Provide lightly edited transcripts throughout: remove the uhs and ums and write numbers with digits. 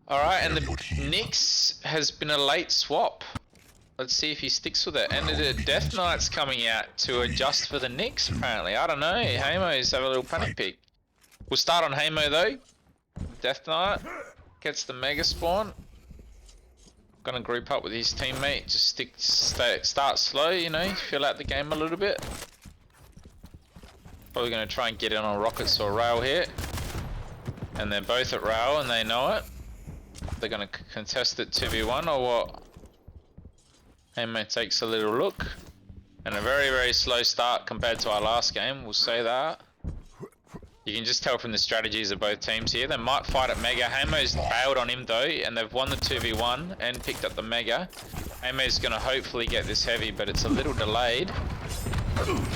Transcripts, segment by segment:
Alright, and the Nyx has been a late swap. Let's see if he sticks with it. And the Death Knight's coming out to adjust for the Nyx, apparently. I don't know. Hamo's have a little panic peek. We'll start on Hamo though. Death Knight gets the Mega Spawn. Gonna group up with his teammate. Just start slow, you know, fill out the game a little bit. Probably gonna try and get in on rockets or rail here. And they're both at rail and they know it. They're gonna contest it 2v1 or what? Hamo takes a little look. And a very, very slow start compared to our last game, we'll say that. You can just tell from the strategies of both teams here. They might fight at Mega. Hamo's bailed on him though, and they've won the 2v1 and picked up the Mega. Hamo's gonna hopefully get this heavy, but it's a little delayed.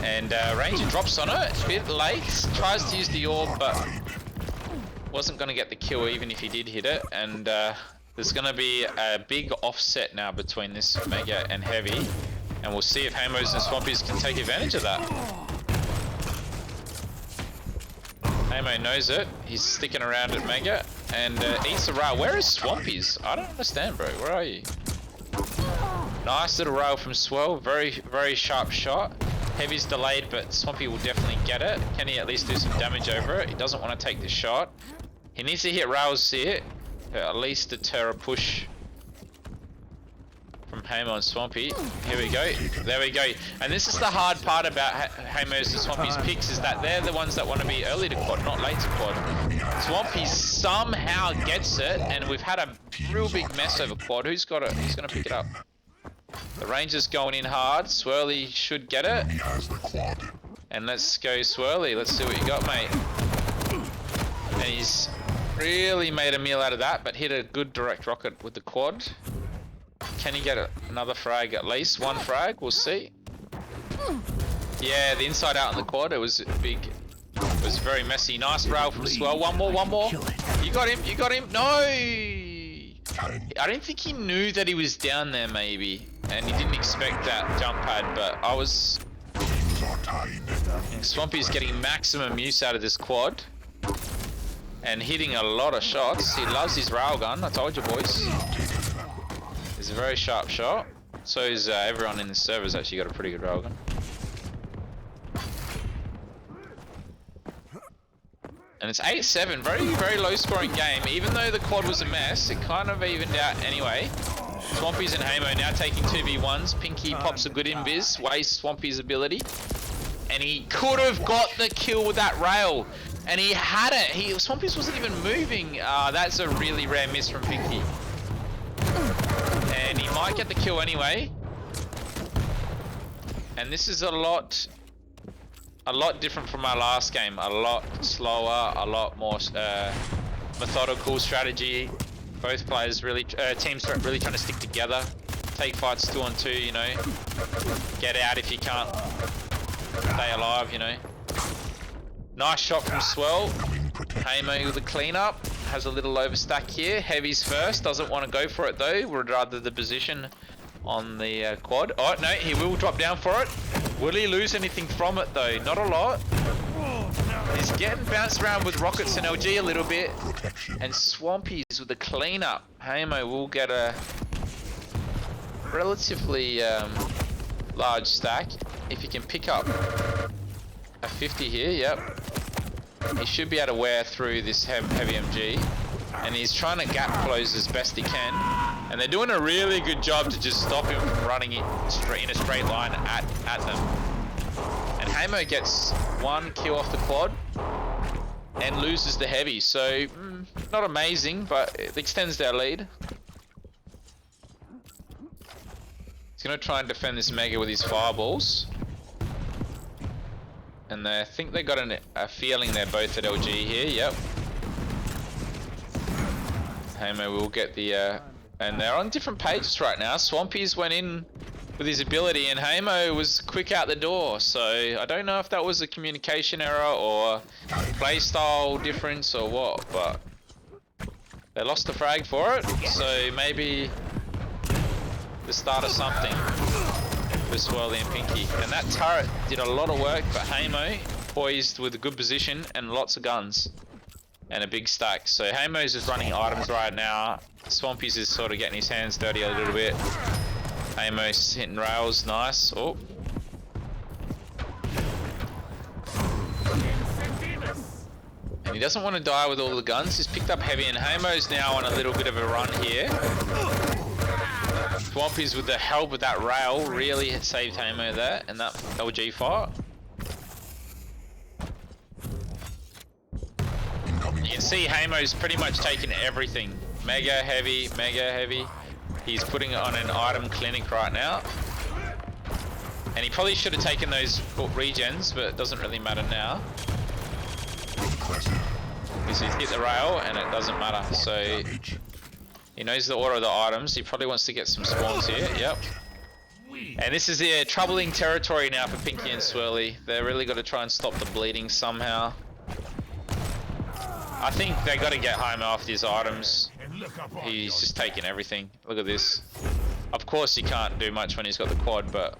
And Ranger drops on it, a bit late. Tries to use the orb, but wasn't gonna get the kill even if he did hit it. And there's gonna be a big offset now between this Mega and Heavy. And we'll see if Hamos and Swampies can take advantage of that. Hamo knows it. He's sticking around at Mega and eats a rail. Where is Swampies? I don't understand, bro. Where are you? Nice little rail from Swell. Very, very sharp shot. Heavy's delayed, but Swampy will definitely get it. Can he at least do some damage over it? He doesn't want to take the shot. He needs to hit rails here. At least deter a push from Hamo and Swampy. Here we go. There we go. And this is the hard part about Hamo's and Swampy's picks, is that they're the ones that want to be early to quad, not late to quad. Swampy somehow gets it, and we've had a real big mess over quad. Who's got it? Who's going to pick it up? The Ranger's going in hard. Swirly should get it. And let's go Swirly. Let's see what you got, mate. And he's really made a meal out of that, but hit a good direct rocket with the quad. Can he get another frag at least? One frag, we'll see. Yeah, the inside out on the quad, it was big. It was very messy. Nice rail from Swell. One more. You got him. No! I don't think he knew that he was down there maybe. And he didn't expect that jump pad, but I was... Swampy's getting maximum use out of this quad. And hitting a lot of shots. He loves his railgun, I told you boys. It's a very sharp shot. So is everyone in the server's actually got a pretty good railgun. And it's 8-7, very, very low scoring game. Even though the quad was a mess, it kind of evened out anyway. Swampies and Hamo now taking 2v1s. Pinky pops a good invis, wastes Swampy's ability. And he could have got the kill with that rail. And he had it. Swampies wasn't even moving. That's a really rare miss from Pinky. And he might get the kill anyway. And this is a lot different from our last game. A lot slower, a lot more methodical strategy. Both players really, teams really trying to stick together. Take fights 2-on-2, you know. Get out if you can't stay alive, you know. Nice shot from Swell. Hamo with the cleanup. Has a little overstack here. Heavy's first. Doesn't want to go for it though. Would rather the position on the quad. Oh no, he will drop down for it. Will he lose anything from it though? Not a lot. He's getting bounced around with rockets and LG a little bit. And Swampies with the cleanup. Hamo will get a relatively large stack. If he can pick up a 50 here, yep. He should be able to wear through this heavy MG. And he's trying to gap close as best he can. And they're doing a really good job to just stop him from running it in a straight line at them. And Hamo gets one kill off the quad and loses the heavy. So, not amazing, but it extends their lead. He's going to try and defend this Mega with his fireballs. And I think they got a feeling they're both at LG here, yep. Hamo will get the, and they're on different pages right now. Swampies went in with his ability and Hamo was quick out the door. So I don't know if that was a communication error or playstyle difference or what, but they lost the frag for it. So maybe the start of something for Swirly and Pinky. And that turret did a lot of work for Hamo, poised with a good position and lots of guns. and a big stack. So Hamo's is running items right now. Swampies is sort of getting his hands dirty a little bit. Hamo's hitting rails, nice. Oh. And he doesn't want to die with all the guns. He's picked up heavy, and Hamo's now on a little bit of a run here. Swampies, with the help of that rail, really saved Hamo there, and that LG fire. You can see Hamo's pretty much taken everything. Mega heavy, mega heavy. He's putting it on an item clinic right now. And he probably should have taken those regens, but it doesn't really matter now. Because he's hit the rail and it doesn't matter. So he knows the order of the items. He probably wants to get some spawns here. Yep. And this is the troubling territory now for Pinky and Swirly. They're really got to try and stop the bleeding somehow. I think they got to get Hamo off these items. He's just taking everything. Look at this. Of course he can't do much when he's got the quad, but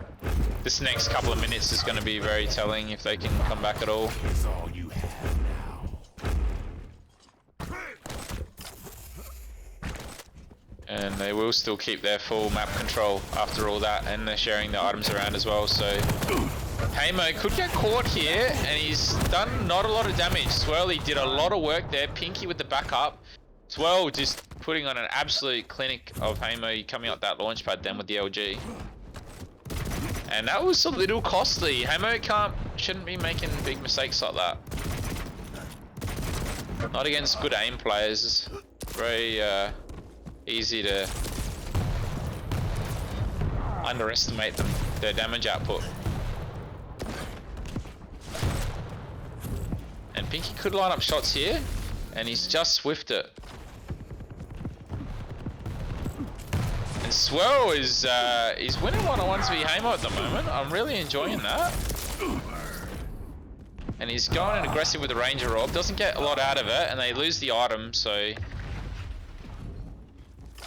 this next couple of minutes is going to be very telling if they can come back at all. And they will still keep their full map control after all that, and they're sharing the items around as well, so Hamo could get caught here, and he's done not a lot of damage. Swirly did a lot of work there. Pinky with the backup. Swirl just putting on an absolute clinic of Hamo coming up that launch pad then with the LG. And that was a little costly. Hamo shouldn't be making big mistakes like that. Not against good aim players. Very easy to underestimate them, their damage output. And Pinky could line up shots here, and he's just swift it. And Swirl is he's winning one-on-ones v Hamo at the moment. I'm really enjoying that. And he's going in aggressive with the Ranger Orb. Doesn't get a lot out of it, and they lose the item, so...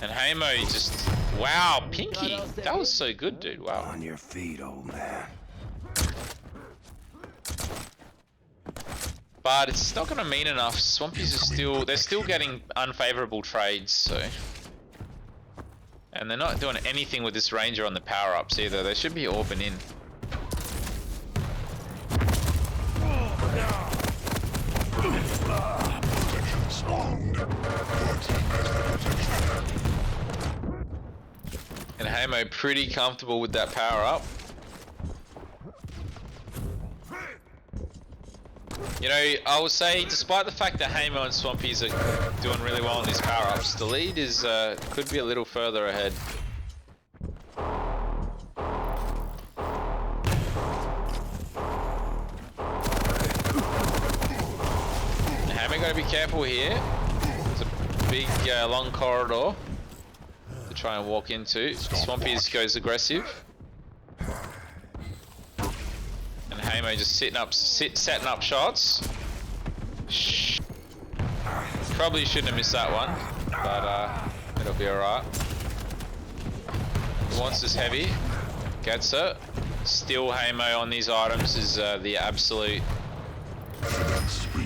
And Hamo just... Wow, Pinky! That was so good, dude. Wow. On your feet, old man. But it's not going to mean enough. Swampies are still... They're still getting unfavorable trades, so... And they're not doing anything with this Ranger on the power-ups either. They should be orbing in. And Hamo pretty comfortable with that power-up. You know, I would say, despite the fact that Hamo and Swampies are doing really well on these power-ups, the lead is could be a little further ahead. And Hamo got to be careful here. It's a big, long corridor to try and walk into. Swampies goes aggressive. And Hamo just setting up shots. Probably shouldn't have missed that one, but it'll be alright. He wants this heavy, gets it. Still Hamo on these items is the absolute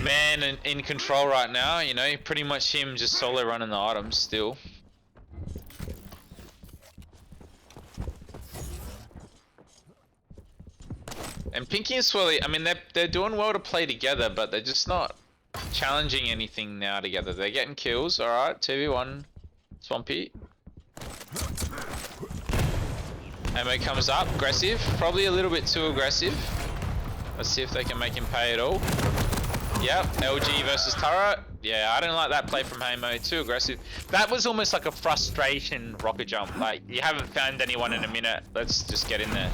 man in control right now, you know, pretty much him just solo running the items still. And Pinky and Swirly, I mean, they're doing well to play together, but they're just not challenging anything now together. They're getting kills, alright, 2v1 Swampy. Hamo comes up, aggressive, probably a little bit too aggressive. Let's see if they can make him pay it all. Yep, LG versus turret. Yeah, I didn't like that play from Hamo, too aggressive. That was almost like a frustration rocket jump, like, you haven't found anyone in a minute, let's just get in there.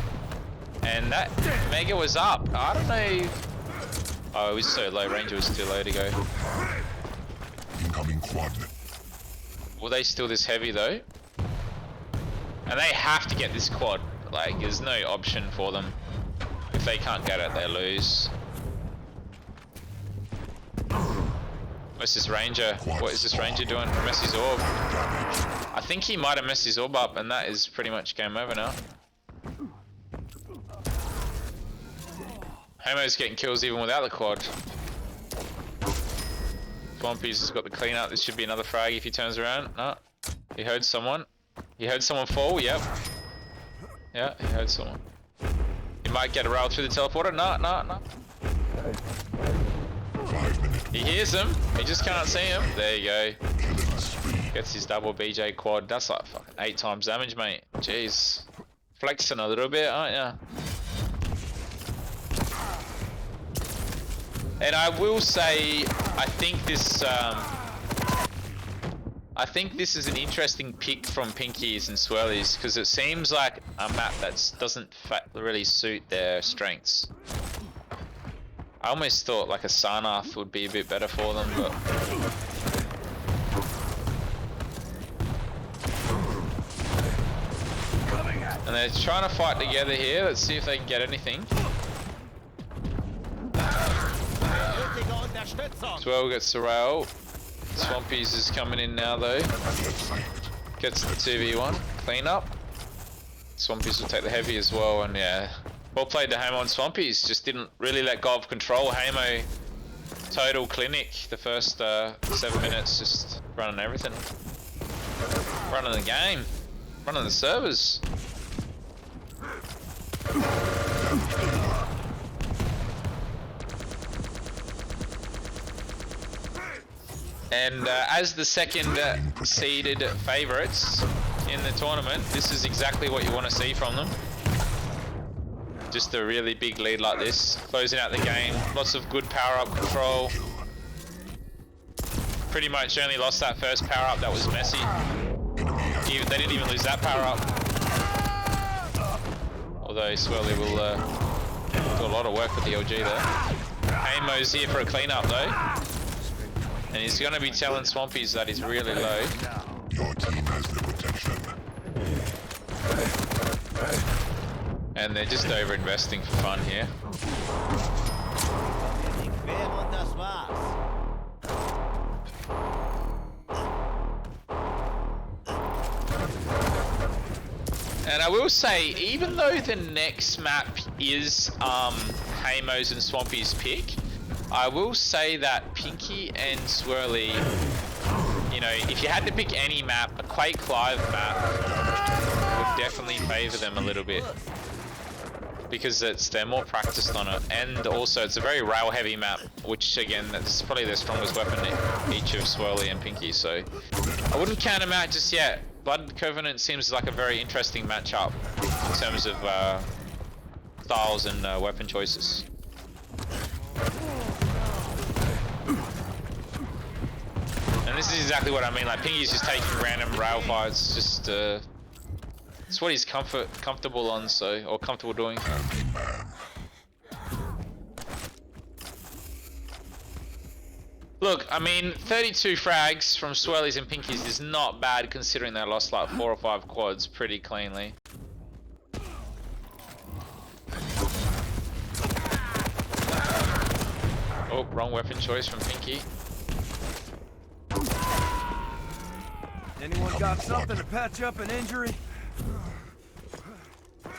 And that Mega was up. I don't know. Oh, it was so low. Ranger was too low to go. Incoming quad. Will they steal this heavy though? And they have to get this quad. Like, there's no option for them. If they can't get it, they lose. What's this Ranger? What is this Ranger doing? Mess his orb. I think he might have messed his orb up, and that is pretty much game over now. Hamo's getting kills even without the quad. Swampies has got the clean up. This should be another frag if he turns around. No. He heard someone. He heard someone fall, yep. Yeah, he heard someone. He might get a rail through the teleporter. No. He hears him. He just can't see him. There you go. Gets his double BJ quad. That's like fucking 8 times damage, mate. Jeez. Flexing a little bit, aren't ya? And I will say, I think this is an interesting pick from Pinkies and Swirlies because it seems like a map that doesn't really suit their strengths. I almost thought like a Sarnath would be a bit better for them, but and they're trying to fight together here. Let's see if they can get anything. Swirl gets the rail. Swampies is coming in now though. Gets the 2v1. Clean up. Swampies will take the heavy as well, and yeah. Well played to Hamo and Swampies. Just didn't really let go of control. Hamo total clinic the first 7 minutes, just running everything. Running the game. Running the servers. And as the second seeded favourites in the tournament, this is exactly what you want to see from them. Just a really big lead like this, closing out the game. Lots of good power-up control. Pretty much only lost that first power-up, that was messy. They didn't even lose that power-up. Although Swirly will do a lot of work with the LG there. Hamo's here for a clean-up though. And he's going to be telling Swampies that he's really low. Your team has the protection. And they're just over-investing for fun here. And I will say, even though the next map is Hamo's and Swampies pick, I will say that Pinky and Swirly, you know, if you had to pick any map, a Quake Live map would definitely favour them a little bit. Because they're more practiced on it, and also it's a very rail heavy map, which again, that's probably their strongest weapon, each of Swirly and Pinky, so I wouldn't count them out just yet. Blood Covenant seems like a very interesting matchup in terms of styles and weapon choices. And this is exactly what I mean, like Pinky's just taking random rail fights, just it's what he's comfortable on, so, or comfortable doing. Look, I mean, 32 frags from Swirlies and Pinkies is not bad considering they lost like 4 or 5 quads pretty cleanly. Oh, wrong weapon choice from Pinky. Anyone got something to patch up an injury?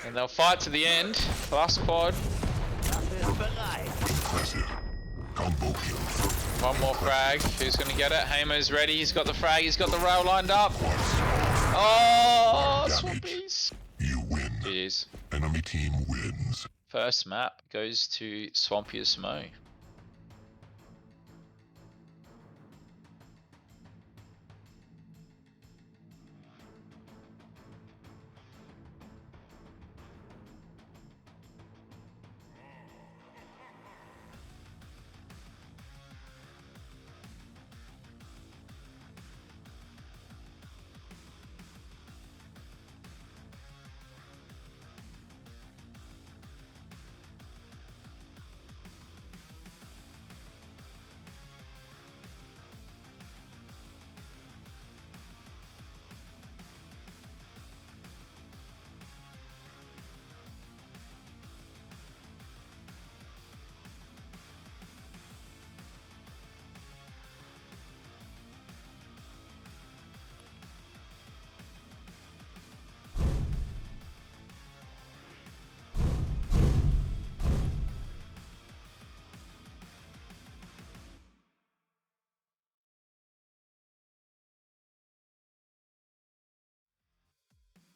And they'll fight to the end. Last quad. One more frag. Who's gonna get it? Hamo's ready. He's got the frag. He's got the rail lined up. Oh, Swampies. You win. Jeez. Enemy team wins. First map goes to SwampiestMo.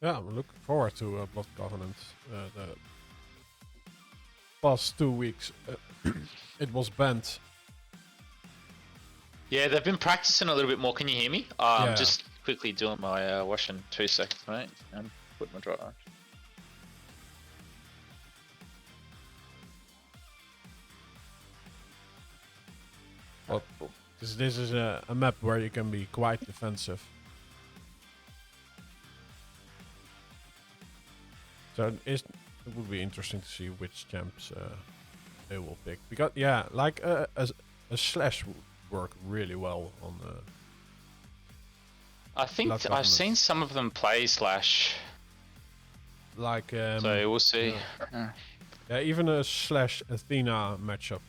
Yeah, I'm looking forward to Blood Covenant. The past 2 weeks, it was banned. Yeah, they've been practicing a little bit more. Can you hear me? I'm Yeah. just quickly doing my washing. 2 seconds, mate. And put my dryer on. Well, this is a map where you can be quite defensive. So it would be interesting to see which champs they will pick. Because yeah, like a slash would work really well on the. I think Blood I've seen Covenant. some of them play Slash, Like so we'll see. yeah, even a slash Athena matchup.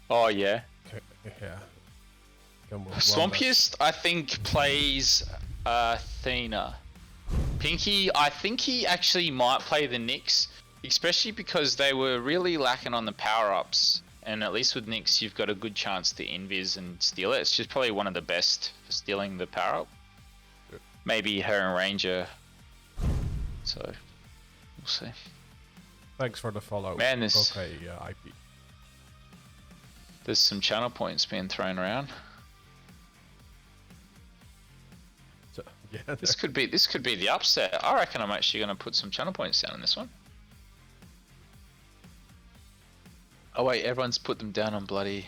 Oh yeah. Yeah. Can work well. Swampiest, I think, plays Athena. Pinky, I think he actually might play the Nyx, especially because they were really lacking on the power-ups. And at least with Nyx, you've got a good chance to invis and steal it. It's just probably one of the best for stealing the power-up. Good. Maybe her and Ranger. So, we'll see. Thanks for the follow. Man, this- Okay, IP. There's some channel points being thrown around. So, yeah, This could be the upset. I reckon I'm actually going to put some channel points down in this one. Oh wait, everyone's put them down on bloody.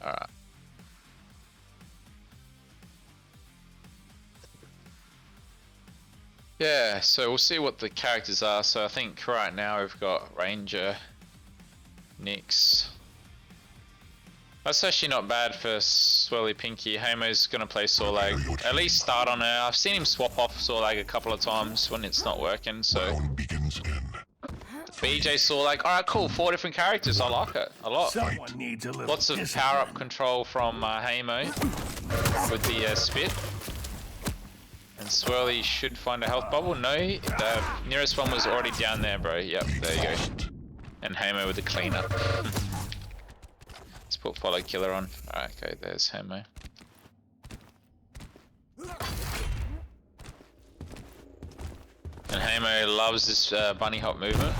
Alright. Yeah, so we'll see what the characters are. So I think right now we've got Ranger, Nyx. That's actually not bad for swerleypinkey. Homo's gonna play Sorlag. At least start on her. I've seen him swap off Sorlag a couple of times when it's not working, so. Round begins in. BJ Sorlag. Alright, cool. 4 different characters. I like it a lot. Someone needs a little Lots of discipline. power-up control from Hamo with the spit. And Swirly should find a health bubble. No, the nearest one was already down there, bro. Yep, there you go. And Hamo with the cleanup. Let's put follow killer on. Alright, okay, there's Hamo. And Hamo loves this bunny hop movement.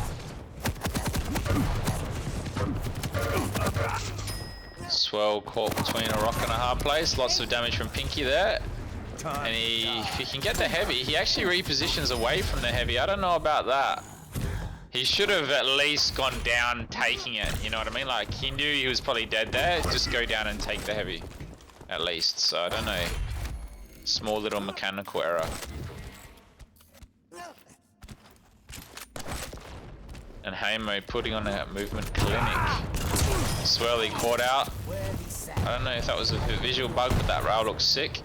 Swirl caught between a rock and a hard place. Lots of damage from Pinky there. And if he can get the heavy, he actually repositions away from the heavy. I don't know about that. He should have at least gone down taking it, you know what I mean? Like, he knew he was probably dead there. Just go down and take the heavy, at least. So, I don't know. Small little mechanical error. And Hamo putting on a movement clinic. Swirly caught out. I don't know if that was a visual bug, but that rail looks sick.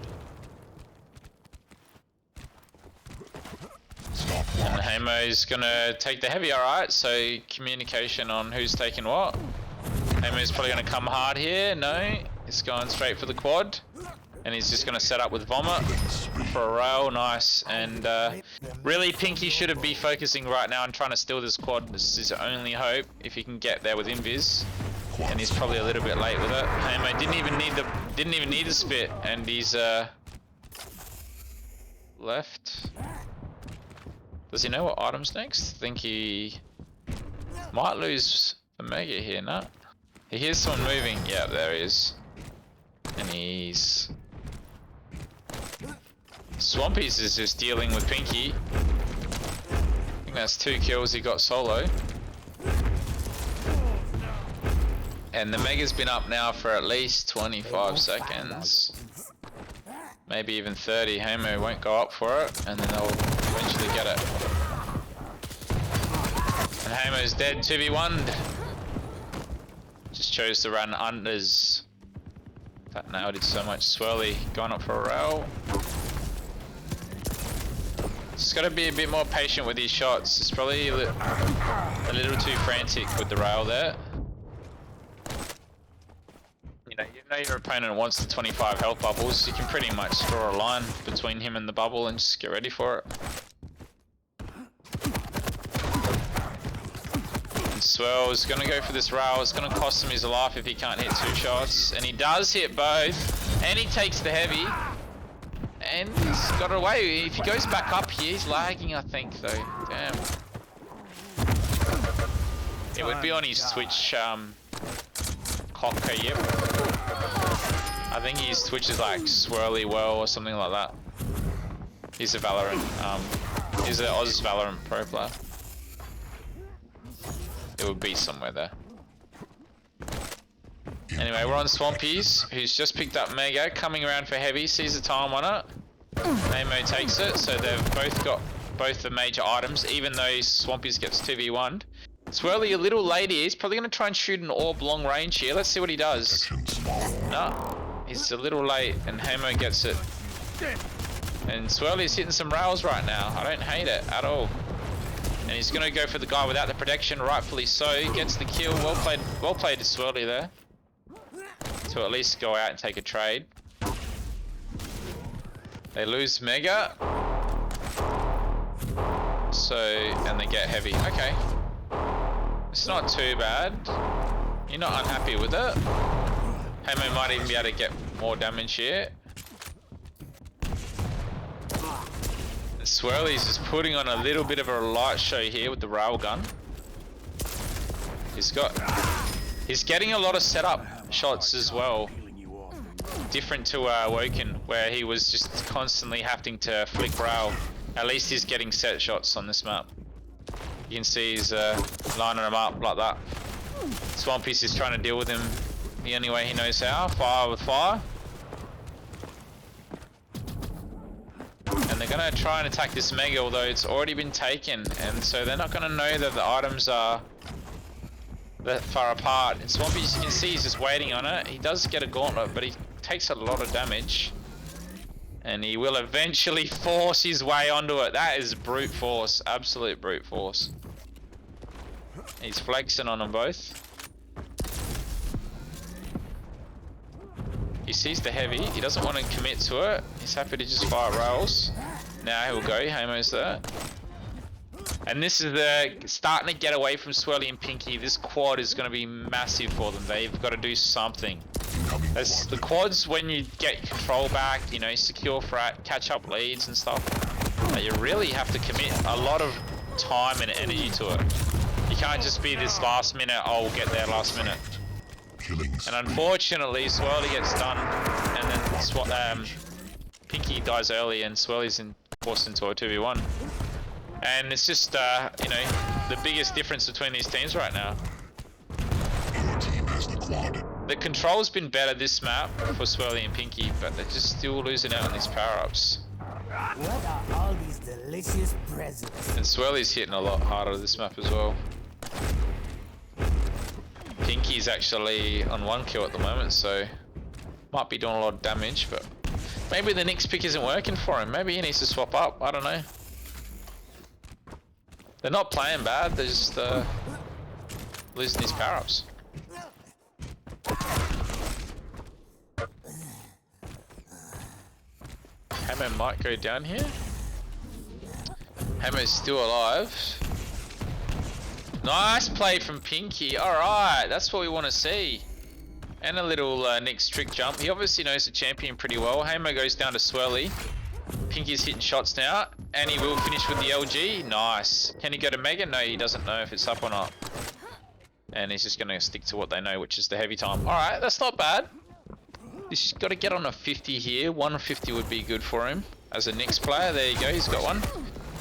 And Hamo's gonna take the heavy, alright, so communication on who's taking what. Hamo's probably gonna come hard here, no, he's going straight for the quad. And he's just gonna set up with Vomit for a rail, nice. And really Pinky should be focusing right now on trying to steal this quad. This is his only hope, if he can get there with invis. And he's probably a little bit late with it. Hamo didn't even need the spit, and he's left. Does he know what item's next? I think he might lose a mega here, no? He hears someone moving. Yeah, there he is. And he's... Swampies is just dealing with Pinky. I think that's 2 kills he got solo. And the mega's been up now for at least 25 seconds. Maybe even 30. Hamo won't go up for it, and then they'll eventually get it. And Hamo's dead, 2v1'd. Just chose to run unders. That nailed it so much. Swirly going up for a rail. Just gotta be a bit more patient with these shots. It's probably a little too frantic with the rail there. You know your opponent wants the 25 health bubbles, you can pretty much draw a line between him and the bubble and just get ready for it. And Swell's gonna go for this rail. It's gonna cost him his life if he can't hit 2 shots. And he does hit both. And he takes the heavy. And he's got it away. If he goes back up here, he's lagging, I think, though. Damn. It would be on his Twitch, Cocker, yep. I think his Twitch is like Swirly Well or something like that. He's a Valorant, he's an Oz Valorant pro player. It would be somewhere there. Anyway, we're on Swampies, who's just picked up Mega, coming around for heavy, sees the time on it. Namo takes it, so they've both got both the major items, even though Swampies gets 2v1'd. Swirly a little late here, he's probably going to try and shoot an orb long range here. Let's see what he does. No, he's a little late, and Hamo gets it. And Swirly's hitting some rails right now. I don't hate it at all. And he's going to go for the guy without the protection, rightfully so. He gets the kill. Well played to Swirly there. To at least go out and take a trade. They lose Mega. So, and they get heavy. Okay. It's not too bad. You're not unhappy with it. Hamo might even be able to get more damage here. And Swirly's just putting on a little bit of a light show here with the railgun. He's getting a lot of setup shots as well. Different to Woken, where he was just constantly having to flick rail. At least he's getting set shots on this map. You can see he's lining them up like that. Swampies is trying to deal with him the only way he knows how. Fire with fire. And they're going to try and attack this Mega, although it's already been taken. And so they're not going to know that the items are that far apart. And Swampies, you can see he's just waiting on it. He does get a gauntlet, but he takes a lot of damage. And he will eventually force his way onto it. That is brute force. Absolute brute force. He's flexing on them both. He sees the heavy. He doesn't want to commit to it. He's happy to just fire rails. Now he'll go. Hamo's there. And this is the starting to get away from Swirly and Pinky. This quad is going to be massive for them. They've got to do something. As the quads, when you get control back, you know, secure frat, catch up leads and stuff, you really have to commit a lot of time and energy to it. You can't just be this last minute, oh, we'll get there last minute. And unfortunately, Swirly gets done, and then Pinky dies early, and Swirly's forced into a 2v1. And it's just, you know, the biggest difference between these teams right now. Your team has the quad. The control's been better this map for Swirly and Pinky, but they're just still losing out on these power-ups. What are all these delicious presents? And Swirly's hitting a lot harder this map as well. Pinky's actually on 1 kill at the moment, so might be doing a lot of damage, but maybe the next pick isn't working for him. Maybe he needs to swap up, I don't know. They're not playing bad, they're just losing these power-ups. Hamo might go down here. Hamo's still alive. Nice play from Pinky. Alright, that's what we want to see. And a little Nick's trick jump. He obviously knows the champion pretty well. Hamo goes down to Swirly. Pinky's hitting shots now. And he will finish with the LG. Nice. Can he go to Mega? No, he doesn't know if it's up or not. And he's just going to stick to what they know, which is the heavy time. Alright, that's not bad. He's got to get on a 50 here. 150 would be good for him. As a Knicks player, there you go, he's got one.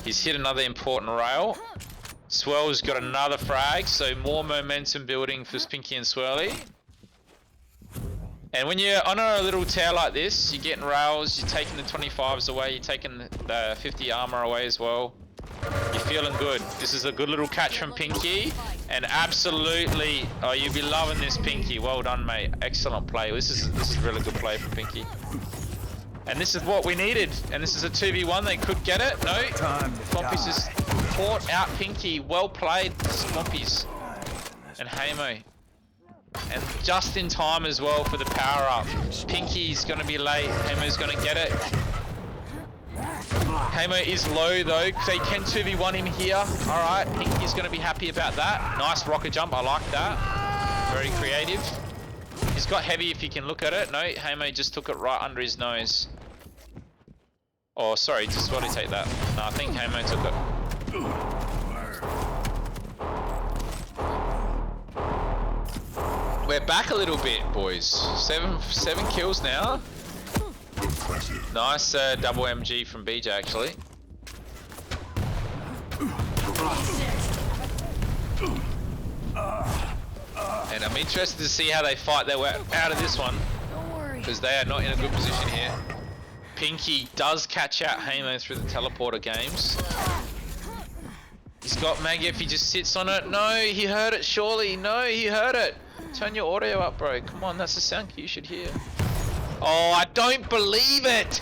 He's hit another important rail. Swirl's got another frag, so more momentum building for Pinky and Swirly. And when you're on a little tear like this, you're getting rails, you're taking the 25s away, you're taking the 50 armor away as well. You're feeling good. This is a good little catch from Pinky. And absolutely, oh, you'll be loving this, Pinky. Well done, mate. Excellent play. This is really good play from Pinky. And this is what we needed. And this is a 2v1. They could get it. No. Swampies just caught out Pinky. Well played, Swampies. And Hamo. And just in time as well for the power up. Pinky's going to be late. Hamo's going to get it. Hamo is low though. They can 2v1 him here. Alright, Pinky's going to be happy about that. Nice rocket jump, I like that. Very creative. He's got heavy if you can look at it. No, Hamo just took it right under his nose. Oh, sorry, just want to take that. No, I think Hamo took it. We're back a little bit, boys. Seven kills now. Impressive. Nice double MG from BJ, actually. And I'm interested to see how they fight their way out of this one. Because they are not in a good position here. Pinky does catch out Hamo through the teleporter games. He's got Maggie if he just sits on it. No, he heard it, surely. No, he heard it. Turn your audio up, bro. Come on, that's the sound you should hear. Oh, I don't believe it!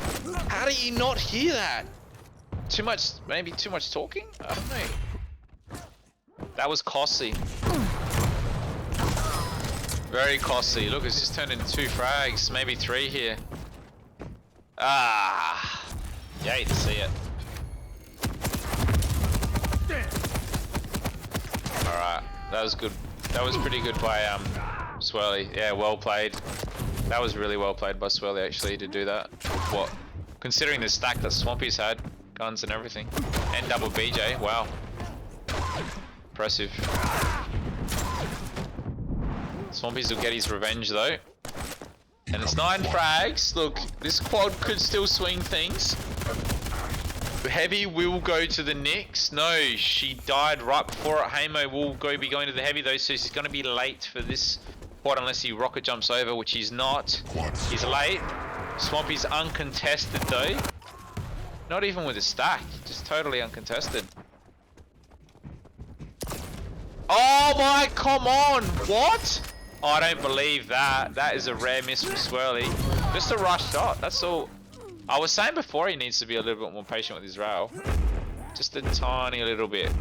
How do you not hear that? Too much, maybe too much talking? I don't know. That was costly. Very costly. Look, it's just turned into 2 frags, maybe 3 here. Ah, you hate to see it. Alright, that was good. That was pretty good by Swirly. Yeah, well played. That was really well played by Swirly actually to do that. What? Considering the stack that Swampy's had, guns and everything. And double BJ, wow. Impressive. Swampy's will get his revenge though. And it's 9 frags. Look, this quad could still swing things. Heavy will go to the Knicks. No, she died right before it. Hamo will be going to the heavy though, so he's going to be late for this quad unless he rocket jumps over, which he's not. He's late. Swampy's uncontested though. Not even with a stack, just totally uncontested. Oh my, come on, what? Oh, I don't believe that. That is a rare miss from Swirly. Just a rush shot, that's all. I was saying before he needs to be a little bit more patient with his rail. Just a tiny little bit.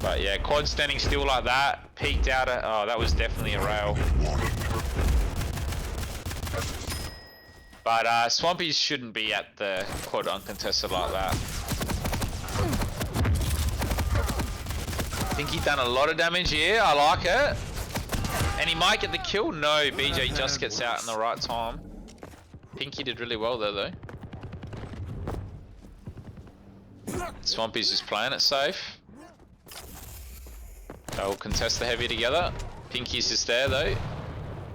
But yeah, quad standing still like that, peeked out at, oh, that was definitely a rail. But Swampy shouldn't be at the quad uncontested like that. I think he's done a lot of damage here, I like it. And he might get the kill? No, BJ just gets out in the right time. Pinky did really well though. Swampy's just playing it safe. They'll contest the heavy together. Pinky's just there though.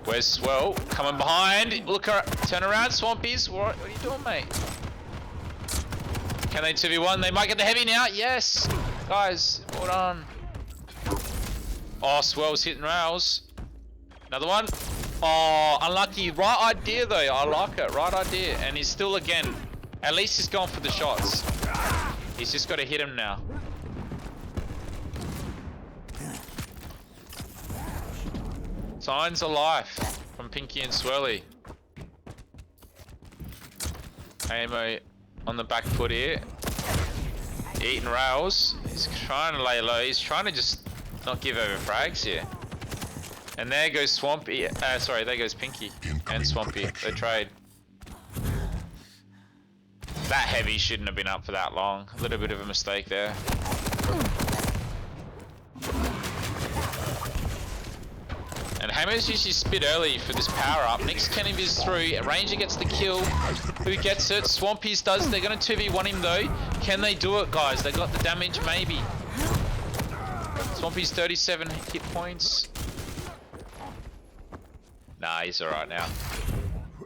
Where's Swell? Coming behind. Look, turn around, Swampies. What are you doing, mate? Can they 2v1? They might get the heavy now. Yes, guys, well done. Oh, Swell's hitting rails. Another one. Oh, unlucky. Right idea though. I like it. Right idea. And he's still again. At least he's gone for the shots. He's just got to hit him now. Signs of life from Pinky and Swirly. Amo on the back foot here. Eating rails. He's trying to lay low. He's trying to just not give over frags here. And there goes Swampy. Sorry, there goes Pinky and Swampy. They trade. That heavy shouldn't have been up for that long. A little bit of a mistake there. And Hamo's usually spit early for this power up. Nick's can invis through. Ranger gets the kill. Who gets it? Swampy's does. They're going to 2v1 him though. Can they do it, guys? They got the damage, maybe. Swampy's 37 hit points. Nah, he's alright now.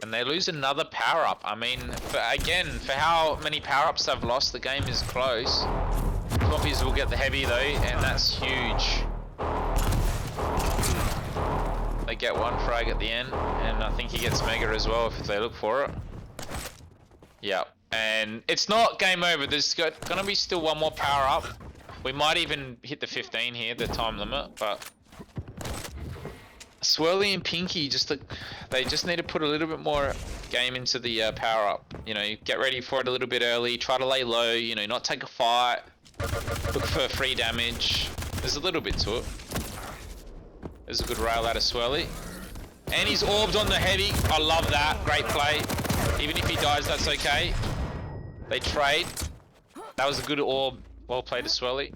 And they lose another power up. I mean, for how many power ups they've lost, the game is close. Swampies will get the heavy though, and that's huge. They get 1 frag at the end, and I think he gets mega as well if they look for it. Yeah, and it's not game over. There's gonna be still 1 more power up. We might even hit the 15 here, the time limit, but Swirly and Pinky they just need to put a little bit more game into the power up. You know, get ready for it a little bit early. Try to lay low. You know, not take a fight. Look for free damage. There's a little bit to it. There's a good rail out of Swirly, and he's orbed on the heavy. I love that. Great play. Even if he dies, that's okay. They trade. That was a good orb. Well played to Swirly.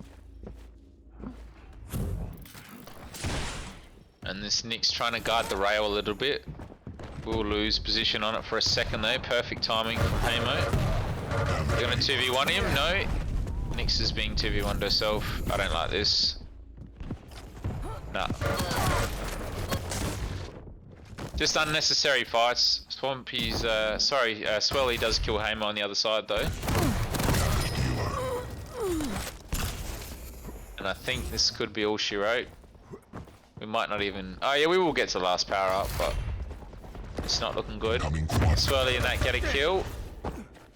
And this Nick's trying to guard the rail a little bit. We'll lose position on it for a second there. Perfect timing from Hamo. You gonna 2v1 him? No. Nyx is being 2v1'd herself. I don't like this. Nah. Just unnecessary fights. Swirly does kill Hamo on the other side though. And I think this could be all she wrote. We might not even... Oh yeah, we will get to the last power up, but it's not looking good. Swirly and that get a kill.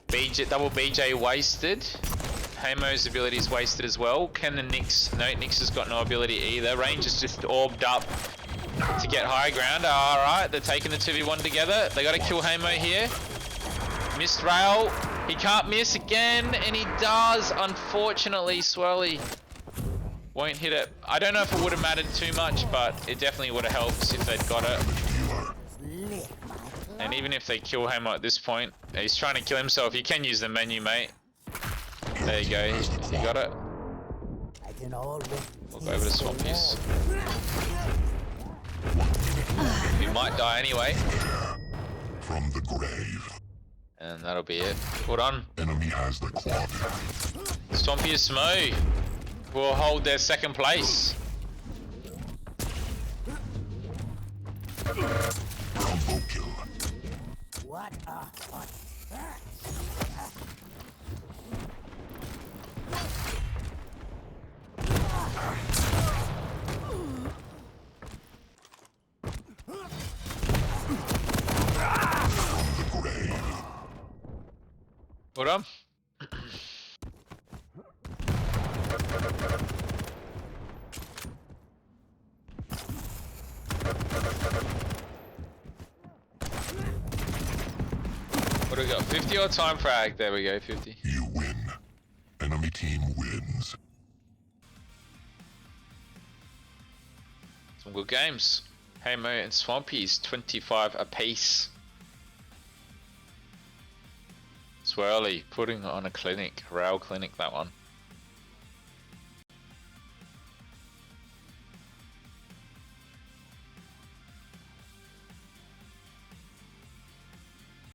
BJ, double BJ wasted. Hamo's ability is wasted as well. Can the Nyx... No, Nyx has got no ability either. Range is just orbed up to get high ground. Alright, they're taking the 2v1 together. They gotta kill Hamo here. Missed rail. He can't miss again, and he does. Unfortunately, Swirly won't hit it. I don't know if it would have mattered too much, but it definitely would have helped if they'd got it. And even if they kill Hamo at this point, he's trying to kill himself. You can use the menu, mate. There you go. You got it. We'll go over to Swampies. We might die anyway. From the grave. And that'll be it. Hold on. Enemy has the quad. SwampiestMo will hold their second place. Combo kill. What a hot. Hold on. What do we got? 50 or time frag? There we go, 50. You win. Enemy team wins. Some good games. Hamo and Swampies, 25 apiece. Swirly putting on a clinic, rail clinic, that one.